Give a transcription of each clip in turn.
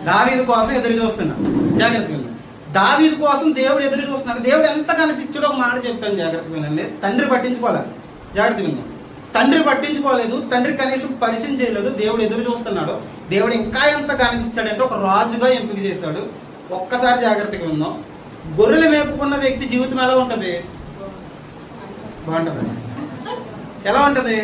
దావీదు కోసం ఎదురు చూస్తున్నాడు. జాగ్రత్తగా వినండి. దావీదు కోసం దేవుడు ఎదురు చూస్తున్నాడు. దేవుడు ఎంత కనిపించాడో ఒక మాట చెప్తాను, జాగ్రత్తగా వినండి. తండ్రి పట్టించుకోలేదు, జాగ్రత్తగా విన్నాడు. తండ్రి పట్టించుకోలేదు, తండ్రి కనీసం పరిచయం చేయలేదు. దేవుడు ఎదురు చూస్తున్నాడు. దేవుడు ఇంకా ఎంత కనిపించాడంటే ఒక రాజుగా ఎంపిక చేశాడు. ఒక్కసారి జాగ్రత్తగా విన్నాం. గొర్రెలు మేపుకున్న వ్యక్తి జీవితం ఎలా ఉంటది? బాగుంటది. ఎలా ఉంటది?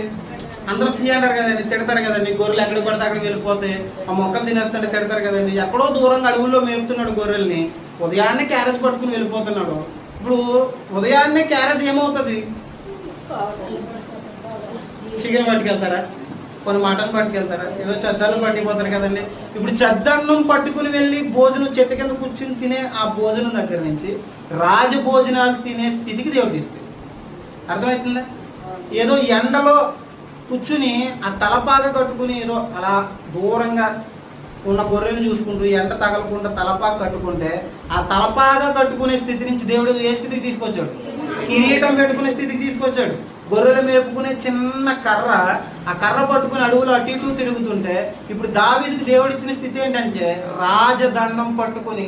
అందరూ చేయంటారు కదండి, తిడతారు కదండి. గొర్రెలు ఎక్కడికి పడితే అక్కడికి వెళ్ళిపోతే ఆ మొక్కలు తినేస్తుంటే తిడతారు కదండి. ఎక్కడో దూరంగా అడవుల్లో మేపుతున్నాడు గొర్రెల్ని, ఉదయాన్నే క్యారేజ్ పట్టుకుని వెళ్ళిపోతున్నాడు. ఇప్పుడు ఉదయాన్నే క్యారేజ్ ఏమవుతుంది? చికెన్ పట్టుకెళ్తారా, కొన్ని మటన్ పట్టుకెళ్తారా, ఏదో చెద్దన్నం పట్టిపోతారు కదండి. ఇప్పుడు చెద్దన్నం పట్టుకుని వెళ్ళి భోజనం చెట్టు కింద కూర్చుని తినే ఆ భోజనం దగ్గర నుంచి రాజభోజనాలు తినే స్థితికి దేవుడు ఇస్తుంది. అర్థమవుతుందా? ఏదో ఎండలో కూర్చుని ఆ తలపాగ కట్టుకుని ఏదో అలా దూరంగా ఉన్న గొర్రెలు చూసుకుంటూ ఎండ తగలకుండా తలపాగ కట్టుకుంటే ఆ తలపాగ కట్టుకునే స్థితి నుంచి దేవుడు ఏ స్థితికి తీసుకొచ్చాడు? కిరీటం పెట్టుకునే స్థితికి తీసుకొచ్చాడు. గొర్రెలు మేపుకునే చిన్న కర్ర, ఆ కర్ర పట్టుకుని అడవులు అటు ఇటు తిరుగుతుంటే ఇప్పుడు దావీదుకి దేవుడు ఇచ్చిన స్థితి ఏంటంటే రాజదండం పట్టుకుని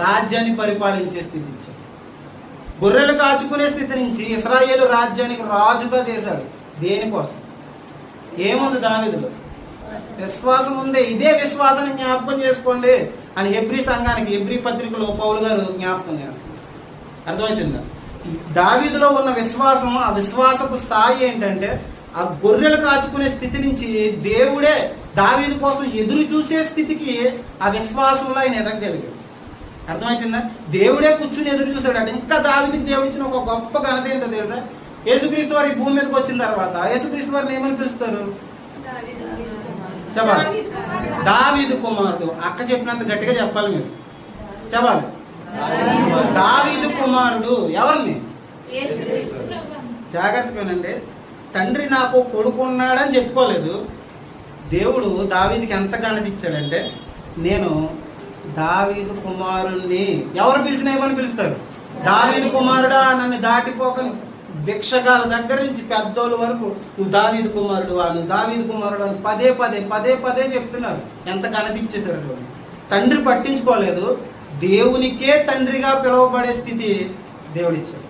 రాజ్యాన్ని పరిపాలించే స్థితి ఇచ్చాడు. గొర్రెలు కాచుకునే స్థితి నుంచి ఇశ్రాయేలు రాజ్యానికి రాజుగా చేశాడు. దేనికోసం? ఏముంది దావీదులో? విశ్వాసం ఉంది. ఇదే విశ్వాసాన్ని జ్ఞాపకం చేసుకోండి అని హెబ్రీ సంఘానికి, హెబ్రీ పత్రికలో పౌలు గారు జ్ఞాపకం చేస్తారు. అర్థమవుతుందా? దావీదులో ఉన్న విశ్వాసం, ఆ విశ్వాసపు స్థాయి ఏంటంటే ఆ గొర్రెలు కాచుకునే స్థితి నుంచి దేవుడే దావీదు కోసం ఎదురు చూసే స్థితికి ఆ విశ్వాసంలో ఆయన ఎదగలిగాడు. అర్థమవుతుందా? దేవుడే కూర్చుని ఎదురు చూశాడు అంటే. ఇంకా దావీదుకి దేవుడు ఇచ్చిన ఒక గొప్ప ఘనత ఏంటో తెలుసా? యేసుక్రీస్తు వారి భూమి మీదకి వచ్చిన తర్వాత యేసుక్రీస్తు వారిని ఏమని పిలుస్తారు? చెప్పాలి, దావీదు కుమారుడు. అక్క చెప్పినంత గట్టిగా చెప్పాలి మీరు, చెప్పాలి. దావీదు కుమారుడు. ఎవరిని? జాగ్రత్తగా వినండి. తండ్రి నాకు కొడుకున్నాడని చెప్పుకోలేదు. దేవుడు దావీదుకి ఎంత ఘనత ఇచ్చాడంటే నేను దావీదు కుమారుణ్ణి. ఎవరు పిలిచినా ఏమని పిలుస్తారు? దావీదు కుమారుడా, నన్ను దాటిపోకని. భిక్షగాల దగ్గర నుంచి పెద్దోళ్ళ వరకు నువ్వు దావీదు కుమారుడు, నువ్వు దావీదు కుమారుడు అని పదే పదే పదే పదే చెప్తున్నారు. ఎంత ఘనత ఇచ్చేసారు. తండ్రి పట్టించుకోలేదు, దేవునికే తండ్రిగా పిలువబడే స్థితి దేవుడిచ్చాడు.